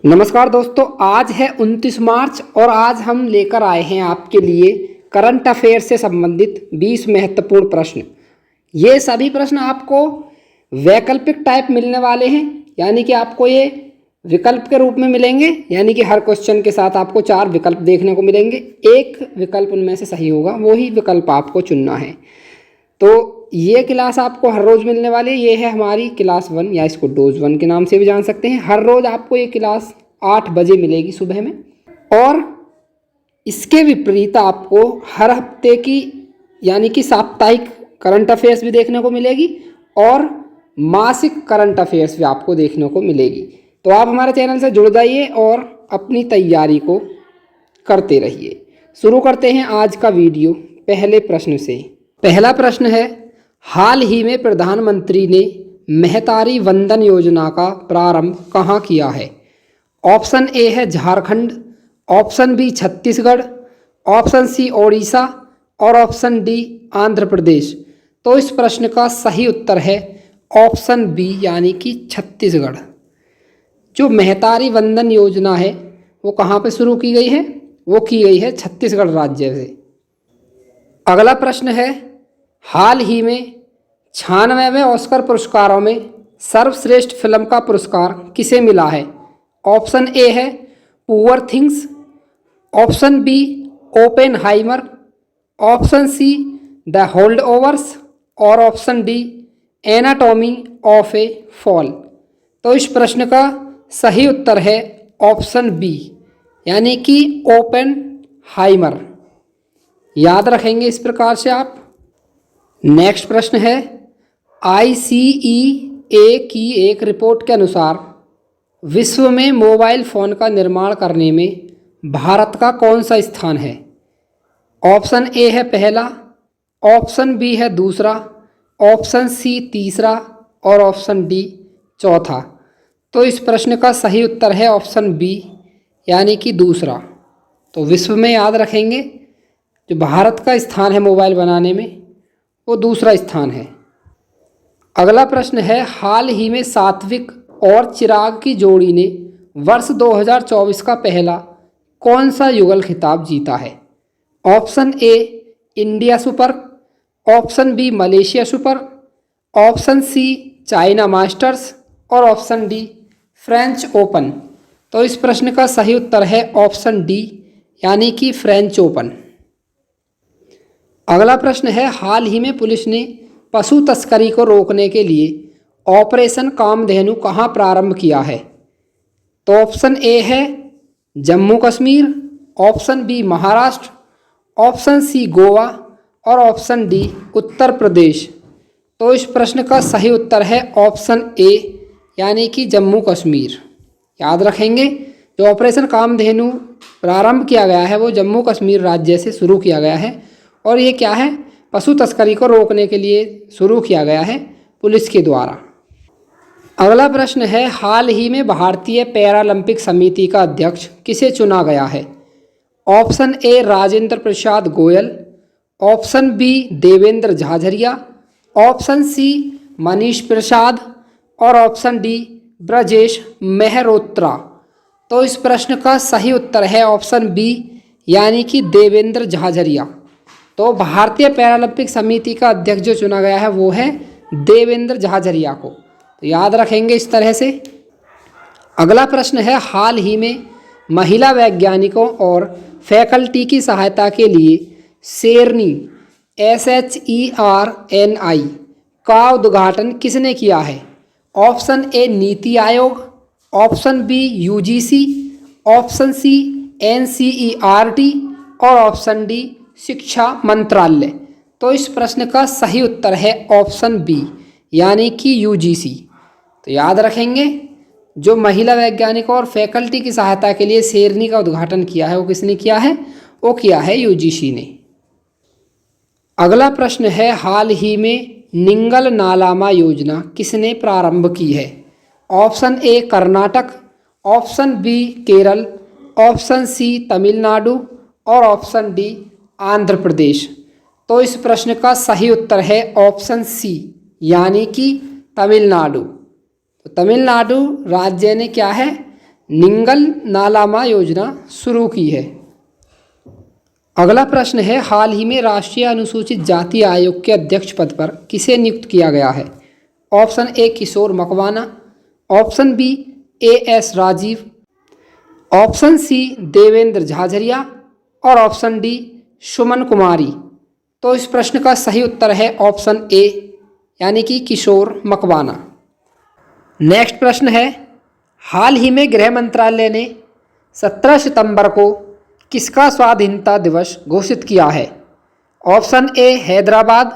नमस्कार दोस्तों, आज है 29 मार्च और आज हम लेकर आए हैं आपके लिए करंट अफेयर से संबंधित 20 महत्वपूर्ण प्रश्न। ये सभी प्रश्न आपको वैकल्पिक टाइप मिलने वाले हैं, यानी कि आपको ये विकल्प के रूप में मिलेंगे, यानी कि हर क्वेश्चन के साथ आपको 4 विकल्प देखने को मिलेंगे। एक विकल्प उनमें से सही होगा, वही विकल्प आपको चुनना है। तो ये क्लास आपको हर रोज़ मिलने वाली है। ये है हमारी क्लास 1 या इसको डोज 1 के नाम से भी जान सकते हैं। हर रोज़ आपको ये क्लास 8 बजे मिलेगी सुबह में, और इसके विपरीत आपको हर हफ्ते की यानी कि साप्ताहिक करंट अफेयर्स भी देखने को मिलेगी और मासिक करंट अफेयर्स भी आपको देखने को मिलेगी। तो आप हमारे चैनल से जुड़ जाइए और अपनी तैयारी को करते रहिए। शुरू करते हैं आज का वीडियो पहले प्रश्न से। पहला प्रश्न है, हाल ही में प्रधानमंत्री ने महतारी वंदन योजना का प्रारंभ कहाँ किया है? ऑप्शन ए है Jharkhand, option B Chhattisgarh, option C Odisha और ऑप्शन डी आंध्र प्रदेश। तो इस प्रश्न का सही उत्तर है ऑप्शन बी यानी कि छत्तीसगढ़। जो महतारी वंदन योजना है वो कहाँ पे शुरू की गई है? वो की गई है छत्तीसगढ़ राज्य से। अगला प्रश्न है, हाल ही में 96वें ऑस्कर पुरस्कारों में सर्वश्रेष्ठ फिल्म का पुरस्कार किसे मिला है? ऑप्शन ए है poor things, option B Oppenheimer, option C the holdovers ओवर्स और option D anatomy of a fall. तो इस प्रश्न का सही उत्तर है ऑप्शन बी यानी कि ओपेनहाइमर। याद रखेंगे इस प्रकार से आप। नेक्स्ट प्रश्न है, ICEA की एक रिपोर्ट के अनुसार विश्व में मोबाइल फ़ोन का निर्माण करने में भारत का कौन सा स्थान है? ऑप्शन ए है पहला, ऑप्शन बी है दूसरा, ऑप्शन सी तीसरा और ऑप्शन डी चौथा। तो इस प्रश्न का सही उत्तर है ऑप्शन बी यानी कि दूसरा। तो विश्व में याद रखेंगे जो भारत का स्थान है मोबाइल बनाने में वो दूसरा स्थान है। अगला प्रश्न है, हाल ही में सात्विक और चिराग की जोड़ी ने वर्ष 2024 का पहला कौन सा युगल खिताब जीता है? Option A India Super, option B Malaysia Super, option C China Masters और ऑप्शन डी फ्रेंच ओपन। तो इस प्रश्न का सही उत्तर है ऑप्शन डी यानी कि फ्रेंच ओपन। अगला प्रश्न है, हाल ही में पुलिस ने पशु तस्करी को रोकने के लिए ऑपरेशन कामधेनु कहाँ प्रारंभ किया है? तो ऑप्शन ए है Jammu Kashmir, option B Maharashtra, option C Goa और ऑप्शन डी उत्तर प्रदेश। तो इस प्रश्न का सही उत्तर है ऑप्शन ए यानी कि जम्मू कश्मीर। याद रखेंगे जो ऑपरेशन कामधेनु प्रारंभ किया गया है वो जम्मू कश्मीर राज्य से शुरू किया गया है, और ये क्या है? पशु तस्करी को रोकने के लिए शुरू किया गया है पुलिस के द्वारा। अगला प्रश्न है, हाल ही में भारतीय पैरालंपिक समिति का अध्यक्ष किसे चुना गया है? Option A Rajendra Prasad Goyal, option B Devendra Jhajharia, option C Manish Prasad और ऑप्शन डी ब्रजेश मेहरोत्रा। तो इस प्रश्न का सही उत्तर है ऑप्शन बी यानी कि देवेंद्र झाझरिया। तो भारतीय पैरालंपिक समिति का अध्यक्ष जो चुना गया है वो है देवेंद्र झाझरिया को। तो याद रखेंगे इस तरह से। अगला प्रश्न है, हाल ही में महिला वैज्ञानिकों और फैकल्टी की सहायता के लिए शेरनी SHERNI का उद्घाटन किसने किया है? Option A Niti Aayog, option B UGC, option C NCERT और ऑप्शन डी शिक्षा मंत्रालय। तो इस प्रश्न का सही उत्तर है ऑप्शन बी यानी कि UGC। तो याद रखेंगे जो महिला वैज्ञानिकों और फैकल्टी की सहायता के लिए शेरनी का उद्घाटन किया है वो किसने किया है? वो किया है UGC ने। अगला प्रश्न है, हाल ही में निंगल नालामा योजना किसने प्रारंभ की है? Option A Karnataka, option B Kerala, option C Tamil Nadu और ऑप्शन डी आंध्र प्रदेश। तो इस प्रश्न का सही उत्तर है ऑप्शन सी यानी कि तमिलनाडु। तो तमिलनाडु राज्य ने क्या है निंगल नालामा योजना शुरू की है? अगला प्रश्न है, हाल ही में राष्ट्रीय अनुसूचित जाति आयोग के अध्यक्ष पद पर किसे नियुक्त किया गया है? Option A Kishore Makwana, option B AS Rajeev, option C Devendra Jhajharia और ऑप्शन डी सुमन कुमारी। तो इस प्रश्न का सही उत्तर है ऑप्शन ए यानी कि किशोर मकवाना। नेक्स्ट प्रश्न है, हाल ही में गृह मंत्रालय ने 17 सितंबर को किसका स्वाधीनता दिवस घोषित किया है? Option A Hyderabad,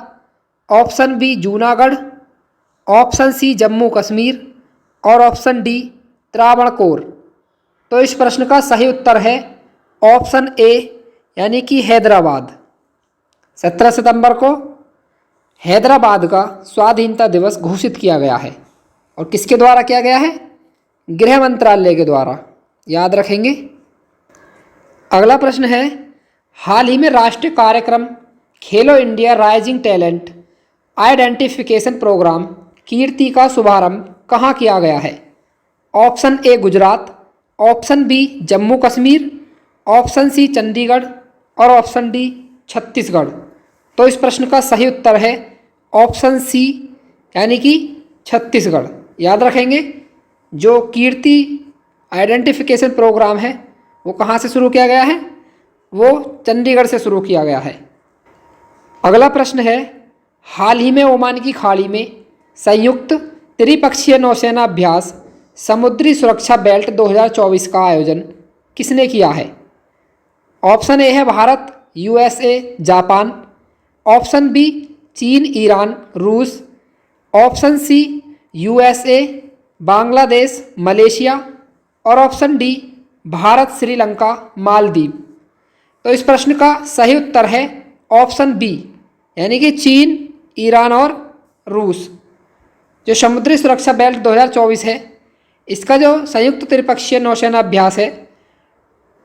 option B Junagadh, option C Jammu Kashmir और ऑप्शन डी त्रावणकोर। तो इस प्रश्न का सही उत्तर है ऑप्शन ए यानी कि हैदराबाद। 17 सितंबर को हैदराबाद का स्वाधीनता दिवस घोषित किया गया है। और किसके द्वारा किया गया है? गृह मंत्रालय के द्वारा, याद रखेंगे। अगला प्रश्न है, हाल ही में राष्ट्रीय कार्यक्रम Khelo India rising talent identification program Kirti का शुभारंभ कहाँ किया गया है? Option A Gujarat, option B Jammu Kashmir, option C Chandigarh और ऑप्शन डी छत्तीसगढ़। तो इस प्रश्न का सही उत्तर है ऑप्शन सी यानी कि छत्तीसगढ़। याद रखेंगे, जो कीर्ति आइडेंटिफिकेशन प्रोग्राम है वो कहाँ से शुरू किया गया है? वो चंडीगढ़ से शुरू किया गया है। अगला प्रश्न है, हाल ही में ओमान की खाड़ी में संयुक्त त्रिपक्षीय नौसेना अभ्यास समुद्री सुरक्षा बेल्ट 2024 का आयोजन किसने किया है? ऑप्शन ए है Bharat, USA, Japan, option B चीन, ईरान, रूस, option C USA, Bangladesh, Malaysia और ऑप्शन डी भारत, श्रीलंका, मालदीव। तो इस प्रश्न का सही उत्तर है ऑप्शन बी यानी कि चीन, ईरान और रूस। जो समुद्री सुरक्षा बेल्ट 2024 है, इसका जो संयुक्त त्रिपक्षीय नौसेना अभ्यास है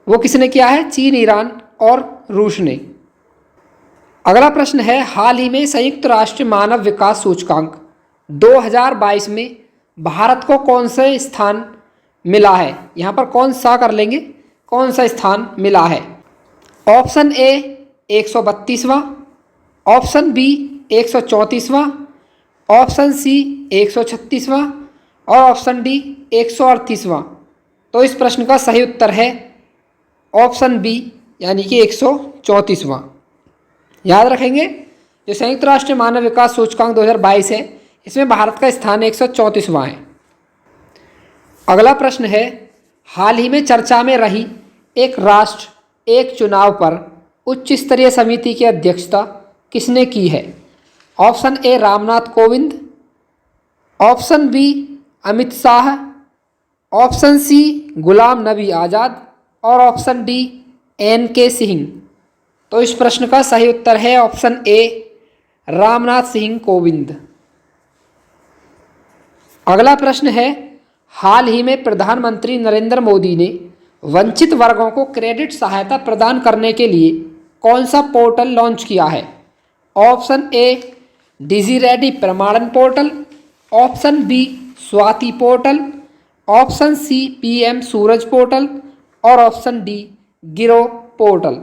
वो किसने किया है? चीन, ईरान और रूस ने। अगला प्रश्न है, हाल ही में संयुक्त राष्ट्र मानव विकास सूचकांक 2022 में भारत को कौन सा स्थान मिला है? यहाँ पर कौन सा कर लेंगे, कौन सा स्थान मिला है? ऑप्शन ए 132वां, ऑप्शन बी 134वां, ऑप्शन सी 136वां और ऑप्शन डी 138वां। तो इस प्रश्न का सही उत्तर है ऑप्शन बी यानी कि 134वां। याद रखेंगे, जो संयुक्त राष्ट्र मानव विकास सूचकांक 2022 है, इसमें भारत का स्थान 134वां है। अगला प्रश्न है, हाल ही में चर्चा में रही एक राष्ट्र एक चुनाव पर उच्च स्तरीय समिति की अध्यक्षता किसने की है? Option A Ramnath Kovind, option B Amit Shah, option C Ghulam Nabi Azad और ऑप्शन डी एन.के. सिंह। तो इस प्रश्न का सही उत्तर है ऑप्शन ए रामनाथ सिंह कोविंद। अगला प्रश्न है, हाल ही में प्रधानमंत्री नरेंद्र मोदी ने वंचित वर्गों को क्रेडिट सहायता प्रदान करने के लिए कौन सा पोर्टल लॉन्च किया है? ऑप्शन ए डिजी रेडी प्रमाणन portal, option B Swati portal, option C PM Suraj portal और ऑप्शन डी गिरो पोर्टल।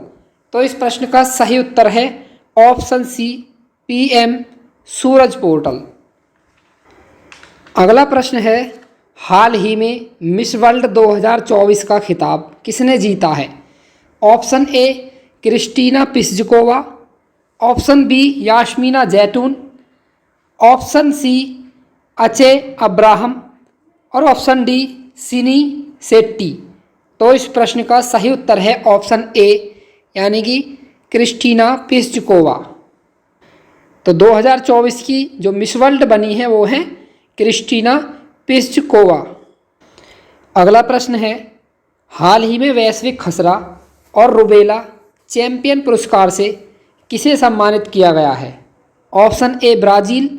तो इस प्रश्न का सही उत्तर है option C PM Suraj portal. अगला प्रश्न है, हाल ही में मिस वर्ल्ड 2024 का खिताब किसने जीता है? Option A Krystyna Pyszkova, option B Yasmina Zaytoun, option सी अचे अब्राहम और ऑप्शन डी सिनी सेट्टी। तो इस प्रश्न का सही उत्तर है ऑप्शन ए यानी कि क्रिस्टीना पिस्जकोवा। तो 2024 की जो मिस वर्ल्ड बनी है वो है क्रिस्टीना पिस्जकोवा। अगला प्रश्न है, हाल ही में वैश्विक खसरा और रुबेला चैंपियन पुरस्कार से किसे सम्मानित किया गया है? Option A Brazil,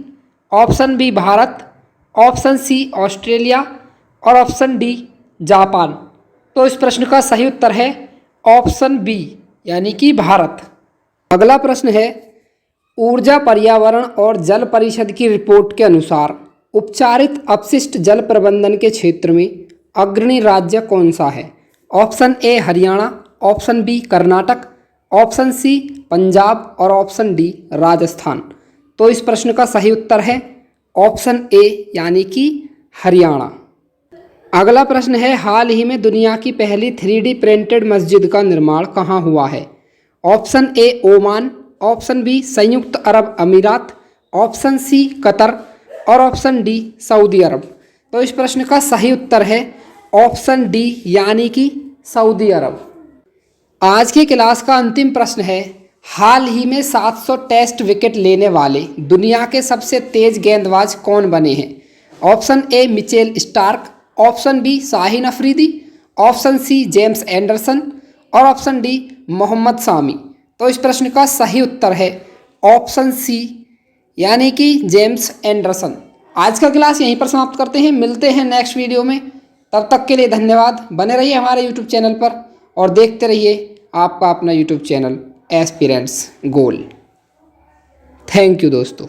option B Bharat, option C Australia और ऑप्शन डी जापान। तो इस प्रश्न का सही उत्तर है ऑप्शन बी यानी कि भारत। अगला प्रश्न है, ऊर्जा पर्यावरण और जल परिषद की रिपोर्ट के अनुसार उपचारित अपशिष्ट जल प्रबंधन के क्षेत्र में अग्रणी राज्य कौन सा है? Option A Haryana, option B Karnataka, option C Punjab और ऑप्शन डी राजस्थान। तो इस प्रश्न का सही उत्तर है ऑप्शन ए यानी कि हरियाणा। अगला प्रश्न है, हाल ही में दुनिया की पहली 3D प्रिंटेड मस्जिद का निर्माण कहाँ हुआ है? Option A Oman, option B संयुक्त अरब अमीरात, ऑप्शन सी कतर और ऑप्शन डी सऊदी अरब। तो इस प्रश्न का सही उत्तर है ऑप्शन डी यानी कि सऊदी अरब। आज की क्लास का अंतिम प्रश्न है, हाल ही में 700 टेस्ट विकेट लेने वाले दुनिया के सबसे तेज गेंदबाज कौन बने हैं? Option A Mitchell Starc, option B Shaheen Afridi, option C James Anderson और ऑप्शन डी मोहम्मद सामी। तो इस प्रश्न का सही उत्तर है ऑप्शन सी यानी कि जेम्स एंडरसन। आज का क्लास यहीं पर समाप्त करते हैं, मिलते हैं नेक्स्ट वीडियो में। तब तक के लिए धन्यवाद। बने रहिए हमारे यूट्यूब चैनल पर और देखते रहिए आपका अपना YouTube channel aspirants goal. Thank you दोस्तों।